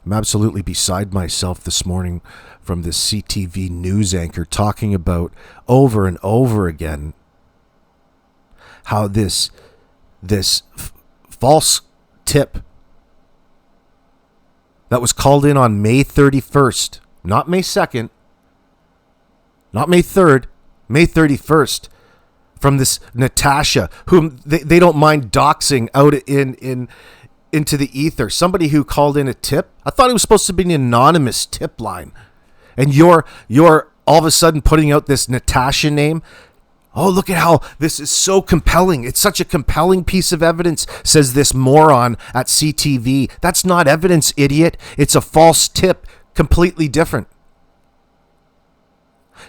I'm absolutely beside myself this morning from this CTV news anchor talking about over and over again how this false tip that was called in on May 31st, not May 2nd, not May 3rd, May 31st, from this Natasha, whom they don't mind doxing out into the ether. Somebody who called in a tip. I thought it was supposed to be an anonymous tip line. And you're all of a sudden putting out this Natasha name. Oh, look at how this is so compelling. It's such a compelling piece of evidence, says this moron at CTV. That's not evidence, idiot. It's a false tip, completely different.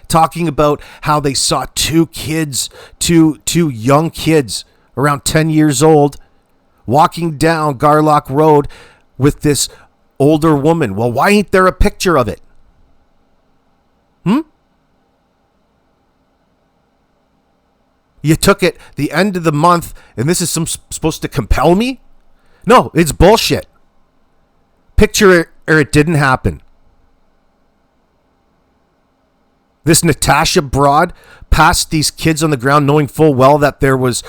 Talking about how they saw two young kids around 10 years old walking down Garlock Road with this older woman. Well, why ain't there a picture of it? You took it the end of the month, and this is supposed to compel me? No, it's bullshit. Picture it or it didn't happen. This Natasha broad passed these kids on the ground knowing full well that there's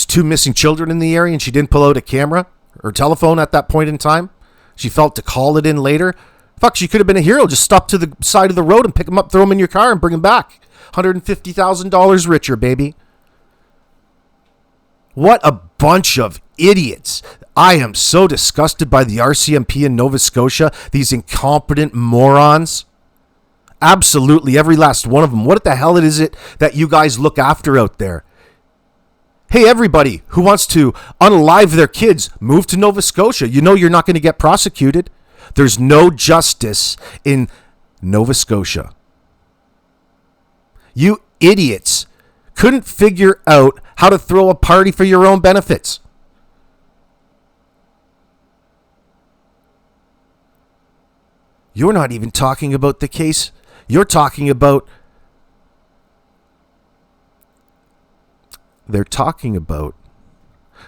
two missing children in the area, and she didn't pull out a camera or telephone at that point in time. She felt to call it in later. Fuck, she could have been a hero. Just stop to the side of the road and pick them up, throw them in your car, and bring them back. $150,000 richer, baby. What a bunch of idiots. I am so disgusted by the RCMP in Nova Scotia. These incompetent morons. Absolutely, every last one of them. What the hell is it that you guys look after out there? Hey, everybody who wants to unalive their kids, move to Nova Scotia. You know you're not going to get prosecuted. There's no justice in Nova Scotia. You idiots couldn't figure out how to throw a party for your own benefits. You're not even talking about the case. You're talking about... They're talking about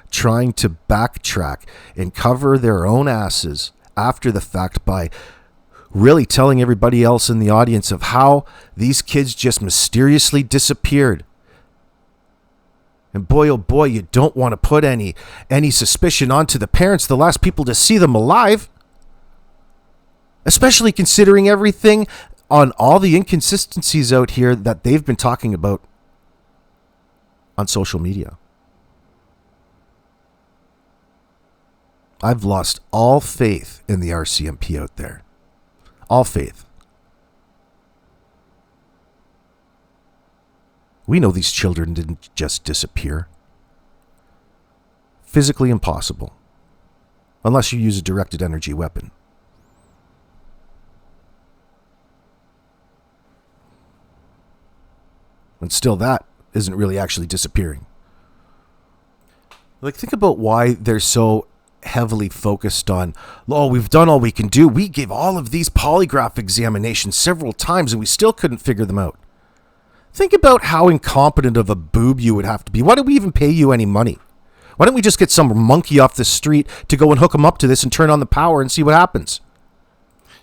trying to backtrack and cover their own asses after the fact by really telling everybody else in the audience of how these kids just mysteriously disappeared. And boy, oh boy, you don't want to put any suspicion onto the parents, the last people to see them alive. Especially considering everything on all the inconsistencies out here that they've been talking about on social media. I've lost all faith in the RCMP out there. All faith. We know these children didn't just disappear. Physically impossible. Unless you use a directed energy weapon. And still that isn't really actually disappearing. Like, think about why they're so heavily focused on, oh, we've done all we can do. We gave all of these polygraph examinations several times and we still couldn't figure them out. Think about how incompetent of a boob you would have to be. Why do we even pay you any money? Why don't we just get some monkey off the street to go and hook them up to this and turn on the power and see what happens?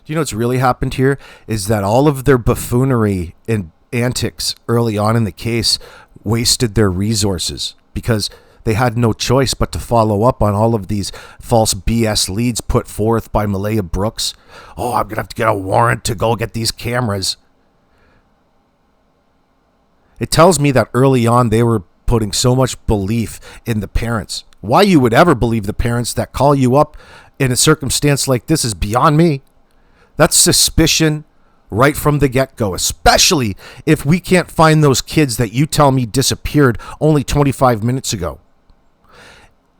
Do you know what's really happened here? Is that all of their buffoonery and antics early on in the case wasted their resources because they had no choice but to follow up on all of these false BS leads put forth by Malaya Brooks. Oh, I'm going to have to get a warrant to go get these cameras. It tells me that early on they were putting so much belief in the parents. Why you would ever believe the parents that call you up in a circumstance like this is beyond me. That's suspicion right from the get-go, especially if we can't find those kids that you tell me disappeared only 25 minutes ago.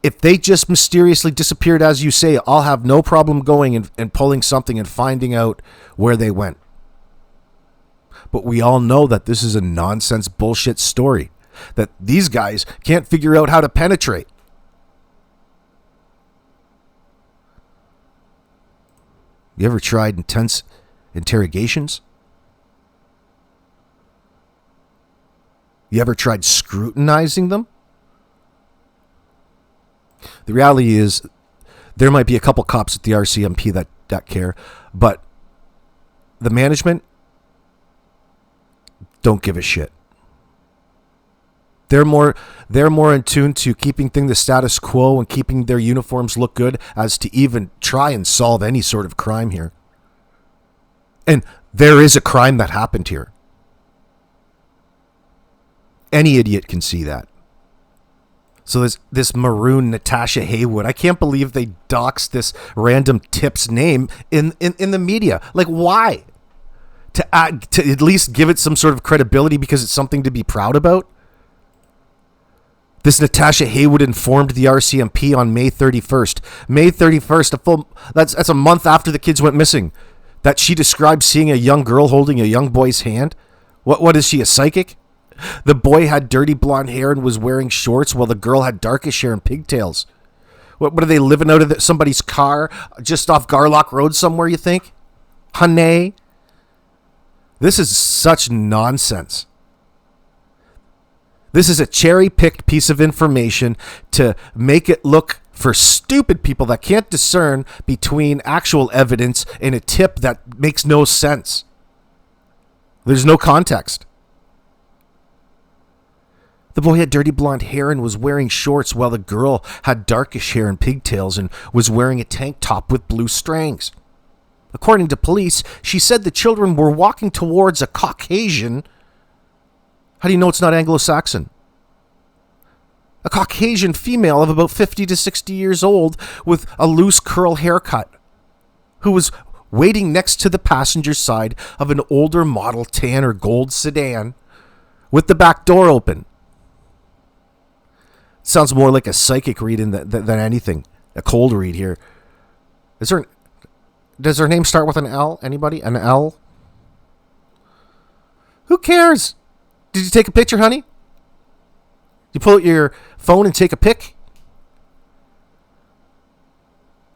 If they just mysteriously disappeared, as you say, I'll have no problem going and pulling something and finding out where they went. But we all know that this is a nonsense bullshit story, that these guys can't figure out how to penetrate. You ever tried intense interrogations? You ever tried scrutinizing them? The reality is There might be a couple cops at the RCMP that care, but the management don't give a shit. They're more in tune to keeping things the status quo and keeping their uniforms look good as to even try and solve any sort of crime here. And there is a crime that happened here. Any idiot can see that. So there's this maroon Natasha Haywood. I can't believe they doxed this random tip's name in the media. Like, why? To at least give it some sort of credibility because it's something to be proud about? This Natasha Haywood informed the RCMP on May 31st. May 31st, that's a month after the kids went missing. That she described seeing a young girl holding a young boy's hand. What is she, a psychic? The boy had dirty blonde hair and was wearing shorts while the girl had darkish hair and pigtails. What are they living out of somebody's car just off Garlock Road somewhere, you think? Honey? This is such nonsense. This is a cherry-picked piece of information to make it look for stupid people that can't discern between actual evidence and a tip that makes no sense. There's no context. The boy had dirty blonde hair and was wearing shorts while the girl had darkish hair and pigtails and was wearing a tank top with blue strings. According to police, she said the children were walking towards a Caucasian. How do you know it's not Anglo-Saxon? A Caucasian female of about 50 to 60 years old with a loose curl haircut who was waiting next to the passenger side of an older model tan or gold sedan with the back door open. Sounds more like a psychic reading than anything. A cold read here. Does her name start with an L? Anybody? An L? Who cares? Did you take a picture, honey? You pull out your phone and take a pic?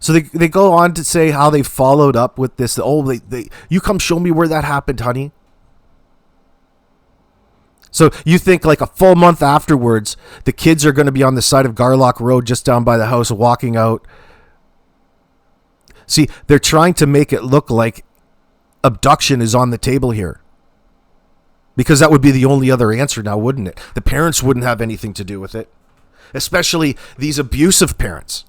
So they go on to say how they followed up with this. You come show me where that happened, honey. So you think like a full month afterwards, the kids are going to be on the side of Garlock Road just down by the house walking out. See, they're trying to make it look like abduction is on the table here. Because that would be the only other answer now, wouldn't it? The parents wouldn't have anything to do with it. Especially these abusive parents.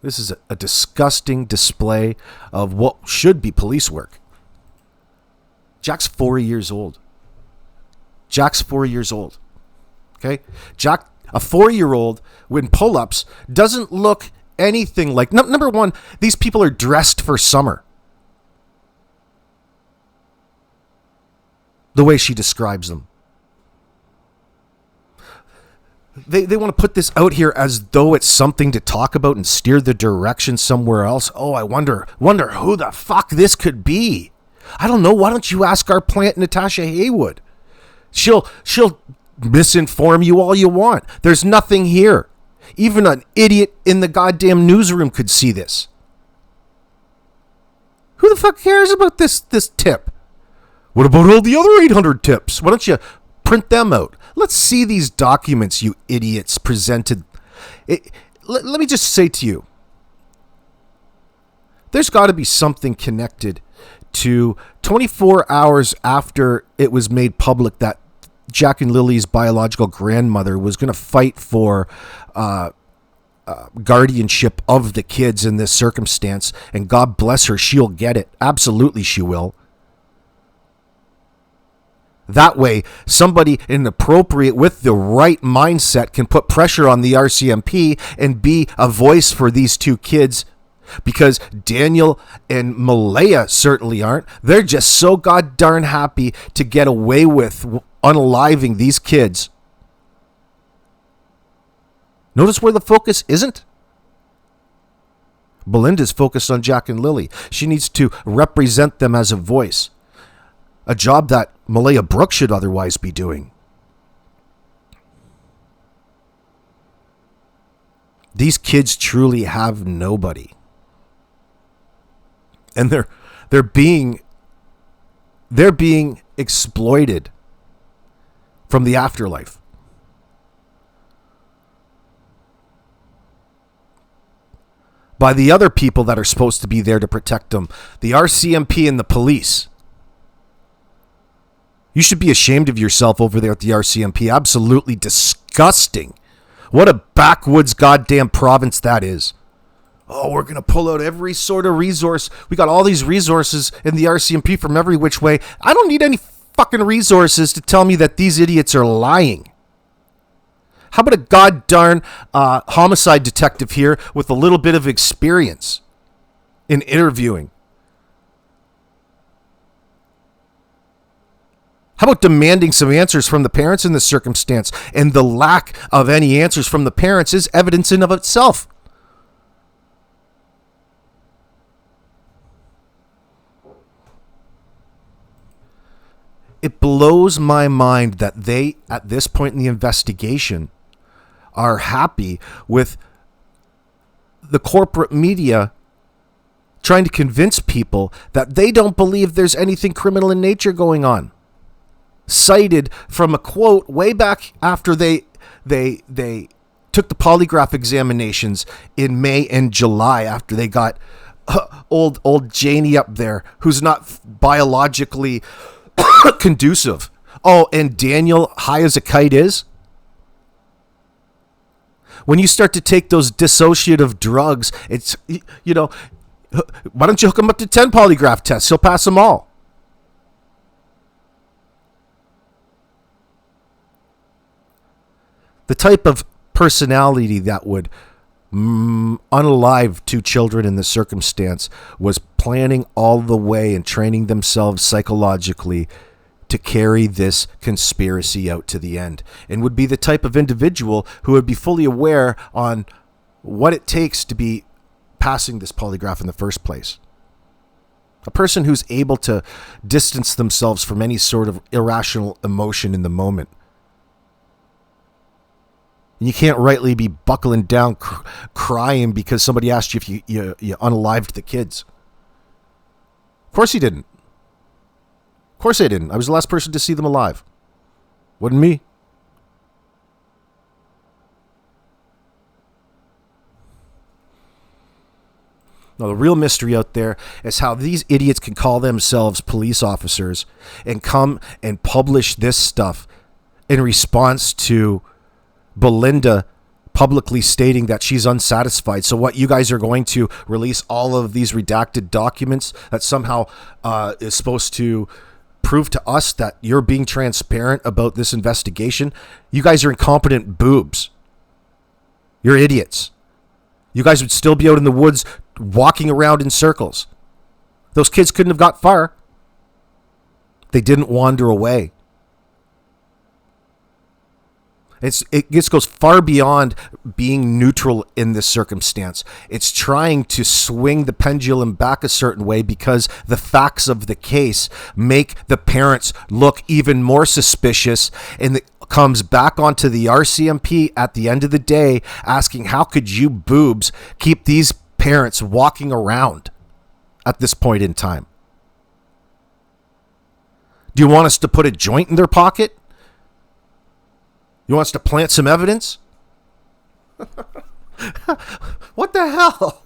This is a disgusting display of what should be police work. Jack's 4 years old. Jack's 4 years old. Okay? Jack, a 4-year-old, when pull-ups, doesn't look anything like... Number one, these people are dressed for summer. The way she describes them. They want to put this out here as though it's something to talk about and steer the direction somewhere else. Oh, I wonder who the fuck this could be. I don't know. Why don't you ask our plant Natasha Haywood? She'll misinform you all you want. There's nothing here. Even an idiot in the goddamn newsroom could see this. Who the fuck cares about this tip? What about all the other 800 tips? Why don't you print them out? Let's see these documents, you idiots, presented. Let me just say to you, there's got to be something connected to 24 hours after it was made public that Jack and Lily's biological grandmother was going to fight for guardianship of the kids in this circumstance. And God bless her, she'll get it. Absolutely she will. That way, somebody inappropriate with the right mindset can put pressure on the RCMP and be a voice for these two kids. Because Daniel and Malaya certainly aren't. They're just so god darn happy to get away with unaliving these kids. Notice where the focus isn't? Belinda's focused on Jack and Lily. She needs to represent them as a voice. A job that Malaya Brooks should otherwise be doing. These kids truly have nobody. And they're being exploited from the afterlife. by the other people that are supposed to be there to protect them, the RCMP and the police. You should be ashamed of yourself over there at the RCMP. Absolutely disgusting. What a backwoods goddamn province that is. Oh, we're going to pull out every sort of resource. We got all these resources in the RCMP from every which way. I don't need any fucking resources to tell me that these idiots are lying. How about a goddamn homicide detective here with a little bit of experience in interviewing? How about demanding some answers from the parents in this circumstance? And the lack of any answers from the parents is evidence in of itself. It blows my mind that they, at this point in the investigation, are happy with the corporate media trying to convince people that they don't believe there's anything criminal in nature going on. Cited from a quote way back after they took the polygraph examinations in May and July, after they got old Janie up there, who's not biologically conducive. Oh, and Daniel, high as a kite is. When you start to take those dissociative drugs, it's, you know, why don't you hook him up to 10 polygraph tests? He'll pass them all. The type of personality that would unalive two children in this circumstance was planning all the way and training themselves psychologically to carry this conspiracy out to the end, and would be the type of individual who would be fully aware on what it takes to be passing this polygraph in the first place. A person who's able to distance themselves from any sort of irrational emotion in the moment. And you can't rightly be buckling down crying because somebody asked you if you unalived the kids. Of course he didn't. Of course I didn't. I was the last person to see them alive. Wasn't me. Now, the real mystery out there is how these idiots can call themselves police officers and come and publish this stuff in response to Belinda publicly stating that she's unsatisfied. So what, you guys are going to release all of these redacted documents that somehow is supposed to prove to us that you're being transparent about this investigation? You guys are incompetent boobs. You're idiots. You guys would still be out in the woods walking around in circles. Those kids couldn't have got far. They didn't wander away. It just goes far beyond being neutral in this circumstance. It's trying to swing the pendulum back a certain way because the facts of the case make the parents look even more suspicious, and it comes back onto the RCMP at the end of the day asking, how could you boobs keep these parents walking around at this point in time? Do you want us to put a joint in their pocket? You want us to plant some evidence? What the hell?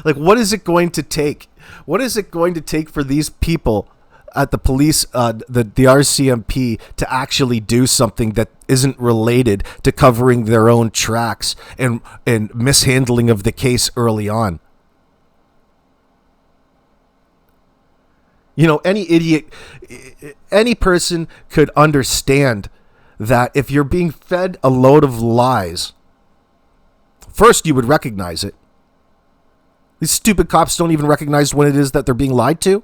Like, what is it going to take? What is it going to take for these people at the police, the RCMP, to actually do something that isn't related to covering their own tracks and mishandling of the case early on? You know, any idiot, any person could understand that if you're being fed a load of lies, first you would recognize it. These stupid cops don't even recognize when it is that they're being lied to.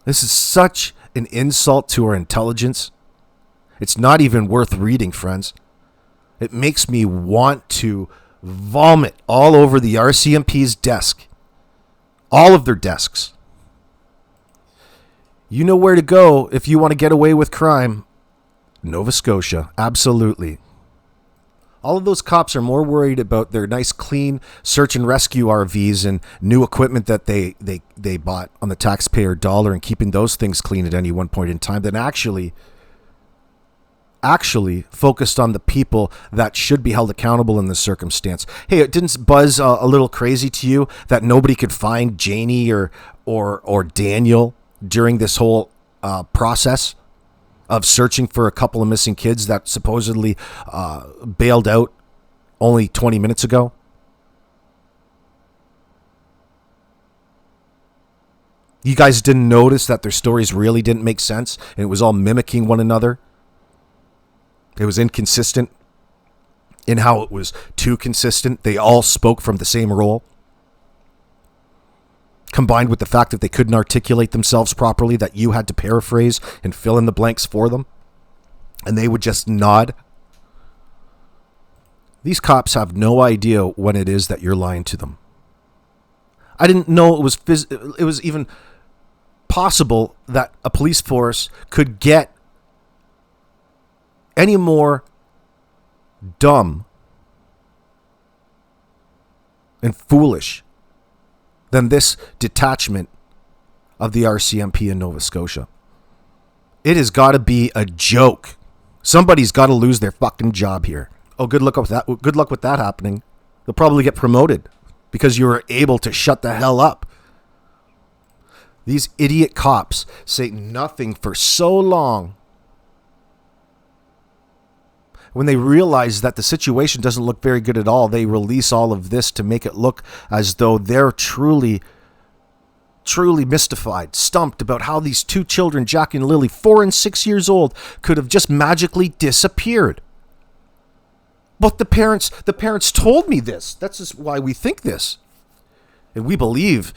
This is such an insult to our intelligence. It's not even worth reading, friends. It makes me want to vomit all over the RCMP's desk. All of their desks. You know where to go if you want to get away with crime. Nova Scotia, absolutely. All of those cops are more worried about their nice, clean search and rescue RVs and new equipment that they bought on the taxpayer dollar and keeping those things clean at any one point in time than actually actually focused on the people that should be held accountable in this circumstance. Hey, it didn't buzz a little crazy to you that nobody could find Janie or Daniel during this whole process of searching for a couple of missing kids that supposedly bailed out only 20 minutes ago? You guys didn't notice that their stories really didn't make sense and it was all mimicking one another? It was inconsistent in how it was too consistent. They all spoke from the same role. Combined with the fact that they couldn't articulate themselves properly, that you had to paraphrase and fill in the blanks for them. And they would just nod. These cops have no idea when it is that you're lying to them. I didn't know it was even possible that a police force could get any more dumb and foolish than this detachment of the RCMP in Nova Scotia. It has got to be a joke. Somebody's got to lose their fucking job here. Oh, good luck with that. Good luck with that happening. They'll probably get promoted because you were able to shut the hell up. These idiot cops say nothing for so long. When they realize that the situation doesn't look very good at all, they release all of this to make it look as though they're truly mystified, stumped about how these two children, Jack and Lily, 4 and 6 years old, could have just magically disappeared. But the parents told me this. That's just why we think this. And we believe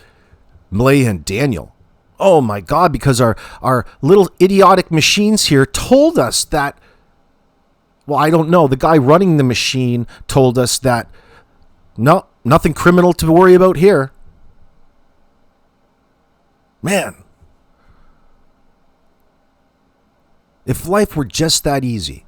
Malay and Daniel. Oh my God, because our little idiotic machines here told us that. Well, I don't know. The guy running the machine told us that no, nothing criminal to worry about here. Man, if life were just that easy,